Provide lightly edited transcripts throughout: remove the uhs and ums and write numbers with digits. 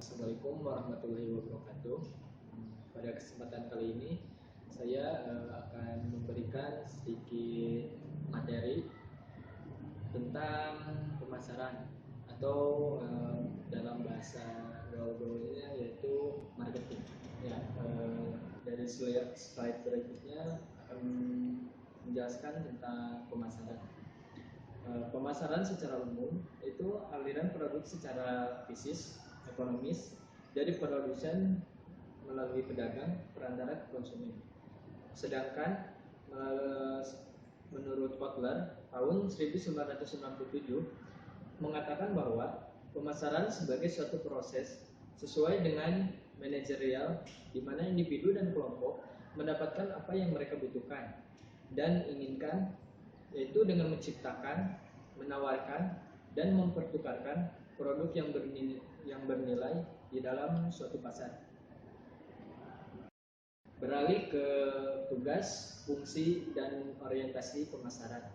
Assalamualaikum warahmatullahi wabarakatuh. Pada kesempatan kali ini saya akan memberikan sedikit materi tentang pemasaran atau dalam bahasa gaul-gaulnya yaitu marketing. Ya, dari slide berikutnya akan menjelaskan tentang pemasaran. Pemasaran secara umum itu aliran produk secara fisik, ekonomis dari produsen melalui pedagang, perantara ke konsumen. Sedangkan menurut Kotler tahun 1997 mengatakan bahwa pemasaran sebagai suatu proses sesuai dengan manajerial di mana individu dan kelompok mendapatkan apa yang mereka butuhkan dan inginkan, yaitu dengan menciptakan, menawarkan, dan mempertukarkan produk yang bernilai di dalam suatu pasar. Beralih ke tugas, fungsi, dan orientasi pemasaran.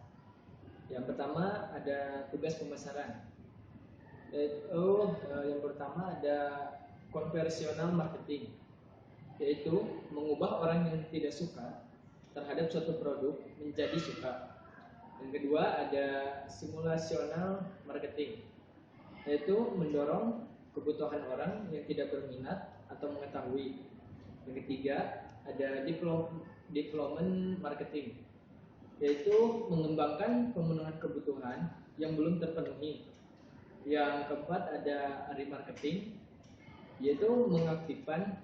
Yang pertama ada tugas pemasaran. Yang pertama ada konversional marketing, yaitu mengubah orang yang tidak suka terhadap suatu produk menjadi suka. Yang kedua ada simulasional marketing, yaitu mendorong kebutuhan orang yang tidak berminat atau mengetahui. Yang ketiga ada development marketing, yaitu mengembangkan pemenuhan kebutuhan yang belum terpenuhi. Yang keempat ada remarketing, yaitu mengaktifkan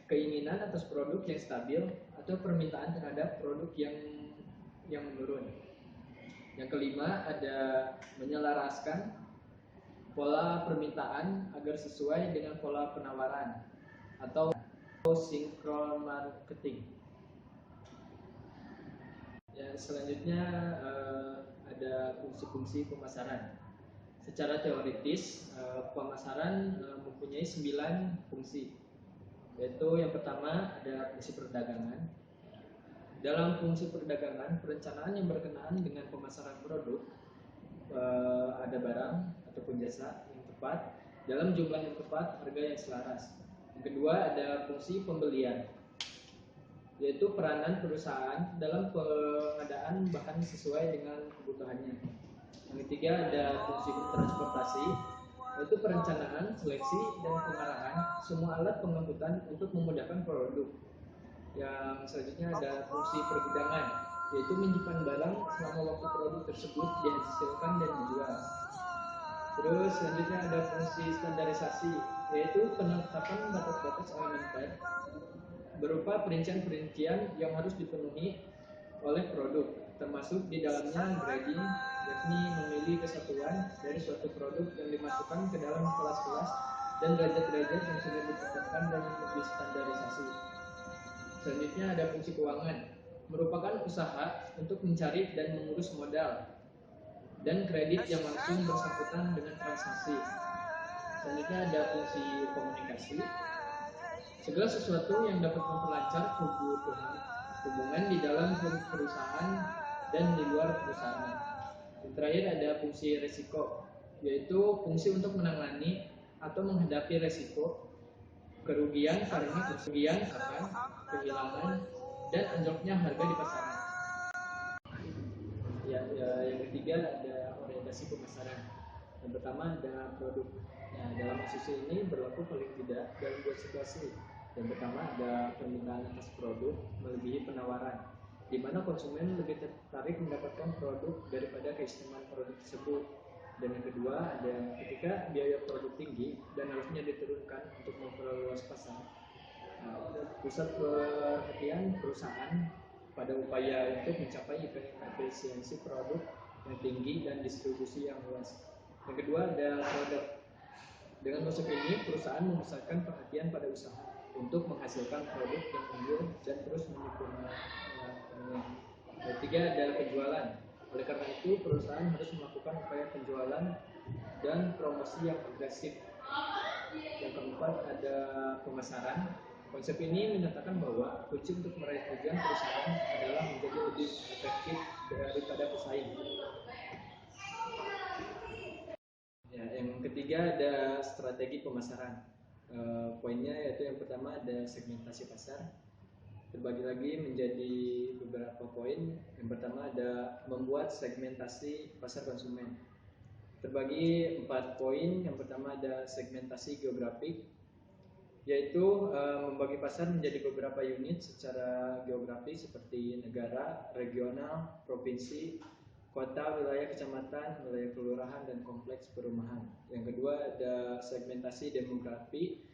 keinginan atas produk yang stabil atau permintaan terhadap produk yang menurun. Yang kelima ada menyelaraskan pola permintaan agar sesuai dengan pola penawaran atau sinkron marketing. Ya, selanjutnya ada fungsi-fungsi pemasaran. Secara teoritis pemasaran mempunyai 9 fungsi, yaitu yang pertama ada fungsi perdagangan. Dalam fungsi perdagangan, perencanaan yang berkenaan dengan pemasaran produk, ada barang ataupun jasa yang tepat dalam jumlah yang tepat, harga yang selaras. Yang kedua ada fungsi pembelian, yaitu peranan perusahaan dalam pengadaan bahan sesuai dengan kebutuhannya. Yang ketiga ada fungsi transportasi, yaitu perencanaan, seleksi, dan pengarahan semua alat pengangkutan untuk memudahkan produk. Yang selanjutnya ada fungsi pergudangan, yaitu menyimpan barang selama waktu produk tersebut dihasilkan dan dijual. Terus selanjutnya ada fungsi standarisasi, yaitu penetapan batas-batas elementer berupa perincian-perincian yang harus dipenuhi oleh produk, termasuk di dalamnya grading, yakni memilih kesatuan dari suatu produk yang dimasukkan ke dalam kelas-kelas dan derajat-derajat yang sudah ditetapkan dan distandarisasi. Selanjutnya ada fungsi keuangan, merupakan usaha untuk mencari dan mengurus modal dan kredit yang langsung bersangkutan dengan transaksi. Selanjutnya ada fungsi komunikasi, segala sesuatu yang dapat memperlancar hubungan di dalam perusahaan dan di luar perusahaan. Yang terakhir ada fungsi risiko, yaitu fungsi untuk menangani atau menghadapi risiko kerugian karena kehilangan dan anjloknya harga di pasaran. Yang ketiga ada orientasi pemasaran. Yang pertama ada produk. Dalam posisi ini berlaku paling tidak dalam 2 situasi. Yang pertama ada permintaan atas produk melebihi penawaran, di mana konsumen lebih tertarik mendapatkan produk daripada keistimewaan produk tersebut. Dan yang kedua ada ketika biaya produk tinggi dan harusnya diturunkan untuk memperluas pasar. Pusat perhatian perusahaan pada upaya untuk mencapai efisiensi produk yang tinggi dan distribusi yang luas. Yang kedua ada produk. Dengan konsep ini perusahaan memusatkan perhatian pada usaha untuk menghasilkan produk yang unggul dan terus menyempurnakannya. Yang ketiga ada penjualan. Oleh karena itu perusahaan harus melakukan upaya penjualan dan promosi yang agresif. Yang keempat ada pemasaran. Konsep ini menyatakan bahwa kunci untuk meraih tujuan perusahaan adalah menjadi lebih efektif daripada pesaing. Yang ketiga ada strategi pemasaran. Poinnya yaitu yang pertama ada segmentasi pasar, terbagi lagi menjadi beberapa poin. Yang pertama ada membuat segmentasi pasar konsumen, terbagi 4 poin. Yang pertama ada segmentasi geografik, yaitu membagi pasar menjadi beberapa unit secara geografis seperti negara, regional, provinsi, kota, wilayah kecamatan, wilayah kelurahan, dan kompleks perumahan. Yang kedua ada segmentasi demografi,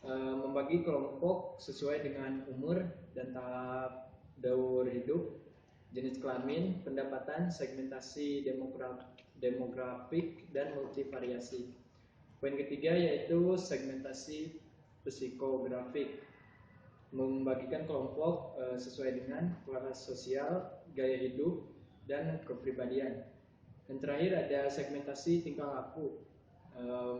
membagi kelompok sesuai dengan umur dan tahap daur hidup, jenis kelamin, pendapatan, segmentasi demografik, dan multivariasi. Poin ketiga yaitu segmentasi psikografik, membagikan kelompok sesuai dengan kelas sosial, gaya hidup, dan kepribadian. Dan terakhir ada segmentasi tingkah laku,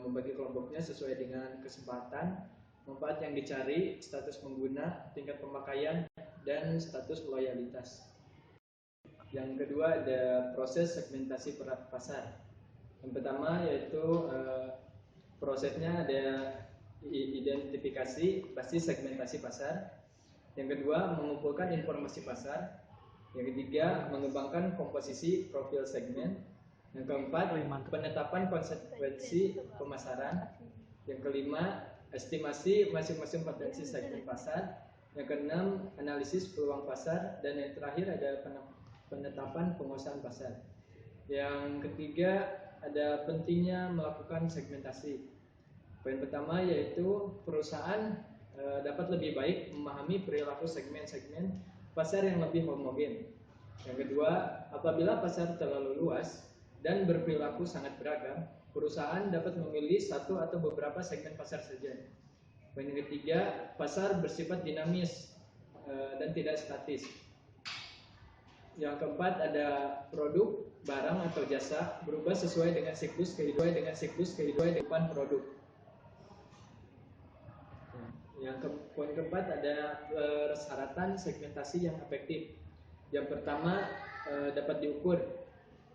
membagi kelompoknya sesuai dengan kesempatan, manfaat yang dicari, status pengguna, tingkat pemakaian, dan status loyalitas. Yang kedua ada proses segmentasi pasar. Yang pertama yaitu prosesnya ada identifikasi basis segmentasi pasar. Yang kedua mengumpulkan informasi pasar. Yang ketiga mengembangkan komposisi profil segmen. Yang keempat penetapan konsekuensi pemasaran. Yang kelima estimasi masing-masing potensi segmen pasar. Yang keenam analisis peluang pasar. Dan yang terakhir ada penetapan penguasaan pasar. Yang ketiga ada pentingnya melakukan segmentasi. Poin pertama yaitu perusahaan dapat lebih baik memahami perilaku segmen-segmen pasar yang lebih homogen. Yang kedua, apabila pasar terlalu luas dan berperilaku sangat beragam, perusahaan dapat memilih satu atau beberapa segmen pasar saja. Poin ketiga, pasar bersifat dinamis dan tidak statis. Yang keempat ada produk, barang atau jasa berubah sesuai dengan siklus kehidupan produk. Poin keempat ada persyaratan segmentasi yang efektif. Yang pertama dapat diukur.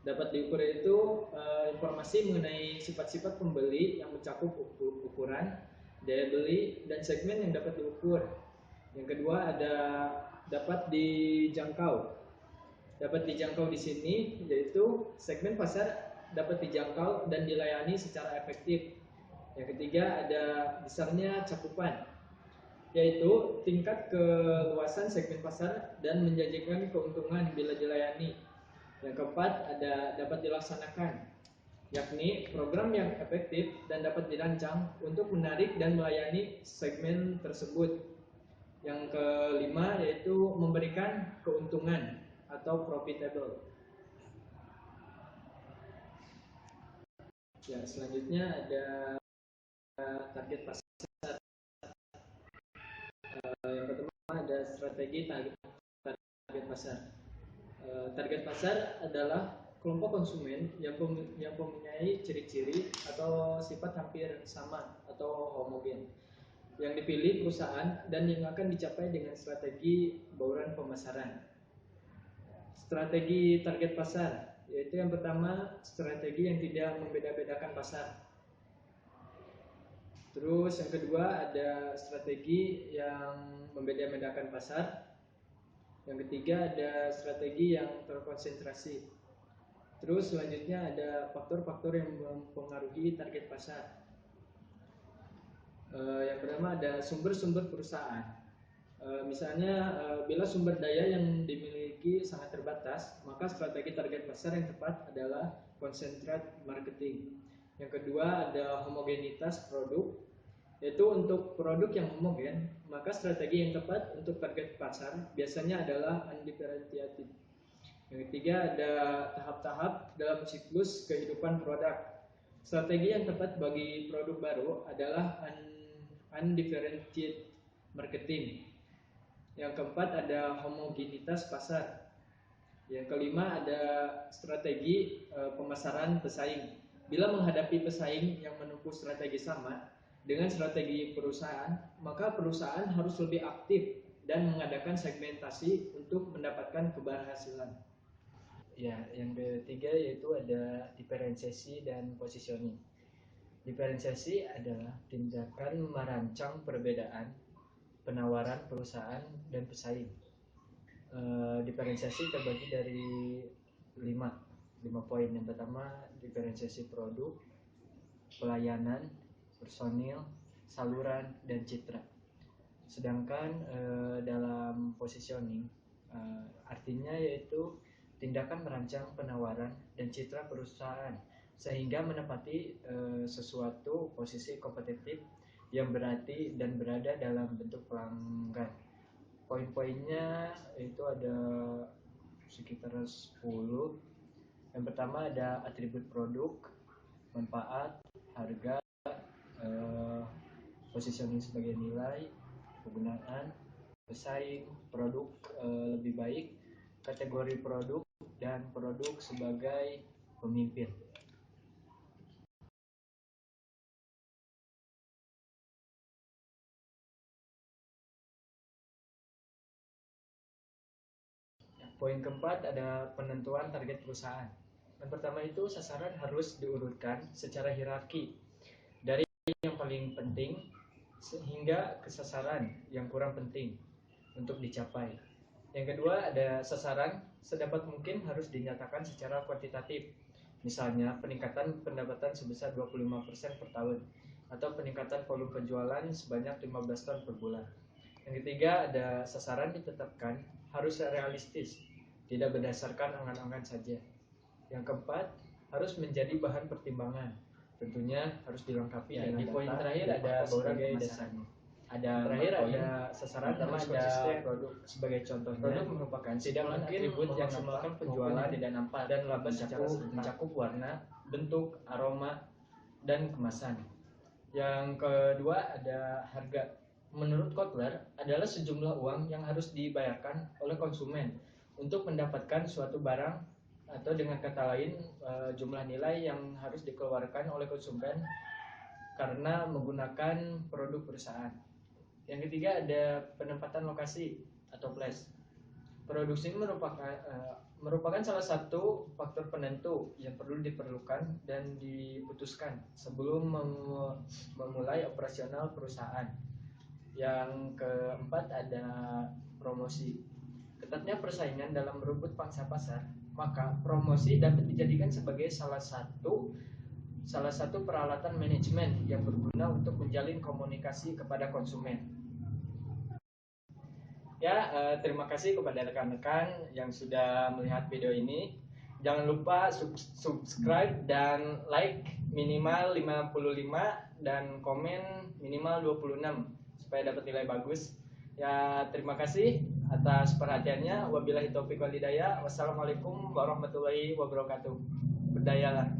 Dapat diukur itu informasi mengenai sifat-sifat pembeli yang mencakup ukuran, daya beli, dan segmen yang dapat diukur. Yang kedua ada dapat dijangkau. Dapat dijangkau di sini yaitu segmen pasar dapat dijangkau dan dilayani secara efektif. Yang ketiga ada besarnya cakupan, yaitu tingkat keluasan segmen pasar dan menjanjikan keuntungan bila dilayani. Yang keempat ada dapat dilaksanakan, yakni program yang efektif dan dapat dirancang untuk menarik dan melayani segmen tersebut. Yang kelima yaitu memberikan keuntungan atau profitable. Ya, selanjutnya ada target pasar. Yang pertama ada strategi target pasar. Target pasar adalah kelompok konsumen yang mempunyai ciri-ciri atau sifat hampir sama atau homogen yang dipilih perusahaan dan yang akan dicapai dengan strategi bauran pemasaran. Strategi target pasar yaitu yang pertama strategi yang tidak membeda-bedakan pasar. Terus yang kedua ada strategi yang membeda-bedakan pasar. Yang ketiga ada strategi yang terkonsentrasi. Terus selanjutnya ada faktor-faktor yang mempengaruhi target pasar. Yang pertama ada sumber-sumber perusahaan. Misalnya bila sumber daya yang dimiliki sangat terbatas, maka strategi target pasar yang tepat adalah concentrate marketing. Yang kedua ada homogenitas produk, yaitu untuk produk yang homogen, maka strategi yang tepat untuk target pasar biasanya adalah undifferentiated. Yang ketiga ada tahap-tahap dalam siklus kehidupan produk. Strategi yang tepat bagi produk baru adalah undifferentiated marketing. Yang keempat ada homogenitas pasar. Yang kelima ada strategi pemasaran pesaing. Bila menghadapi pesaing yang menempuh strategi sama dengan strategi perusahaan, maka perusahaan harus lebih aktif dan mengadakan segmentasi untuk mendapatkan keberhasilan. Ya, yang ketiga yaitu ada diferensiasi dan positioning. Diferensiasi adalah tindakan merancang perbedaan penawaran perusahaan dan pesaing. Diferensiasi terbagi dari 5 poin. Yang pertama, diferensiasi produk, pelayanan, personil, saluran, dan citra. Sedangkan dalam positioning artinya yaitu tindakan merancang penawaran dan citra perusahaan sehingga menepati sesuatu posisi kompetitif yang berarti dan berada dalam bentuk pelanggan. Poin-poinnya itu ada sekitar 10. Yang pertama ada atribut produk, manfaat, harga, positioning sebagai nilai, penggunaan, pesaing, produk lebih baik, kategori produk, dan produk sebagai pemimpin. Poin keempat ada penentuan target perusahaan. Yang pertama itu sasaran harus diurutkan secara hierarki dari yang paling penting sehingga ke sasaran yang kurang penting untuk dicapai. Yang kedua ada sasaran sedapat mungkin harus dinyatakan secara kuantitatif. Misalnya peningkatan pendapatan sebesar 25% per tahun atau peningkatan volume penjualan sebanyak 15 ton per bulan. Yang ketiga ada sasaran ditetapkan harus realistis, tidak berdasarkan angan-angan saja. Yang keempat harus menjadi bahan pertimbangan, tentunya harus dilengkapi dengan di poin data terakhir dan ada fakta sebagai dasarnya. Terakhir ada sasaran harus konsisten produk. sebagai contohnya. Produk merupakan Tidak mungkin atribut yang memaksimalkan nampak penjualan tidak nampak dan laba secara mencakup warna, bentuk, aroma, dan kemasan. Yang kedua ada harga. Menurut Kotler adalah sejumlah uang yang harus dibayarkan oleh konsumen untuk mendapatkan suatu barang, atau dengan kata lain jumlah nilai yang harus dikeluarkan oleh konsumen karena menggunakan produk perusahaan. Yang ketiga ada penempatan lokasi atau place. Produksi merupakan salah satu faktor penentu yang perlu diperlukan dan diputuskan sebelum memulai operasional perusahaan. Yang keempat ada promosi. Ketatnya persaingan dalam merebut pangsa pasar, maka promosi dapat dijadikan sebagai salah satu peralatan manajemen yang berguna untuk menjalin komunikasi kepada konsumen. Ya, terima kasih kepada rekan-rekan yang sudah melihat video ini. Jangan lupa subscribe dan like minimal 55 dan komen minimal 26 supaya dapat nilai bagus. Ya, terima kasih atas perhatiannya. Wabillahi taufiq wal hidayah. Wassalamualaikum warahmatullahi wabarakatuh. Berdayalah.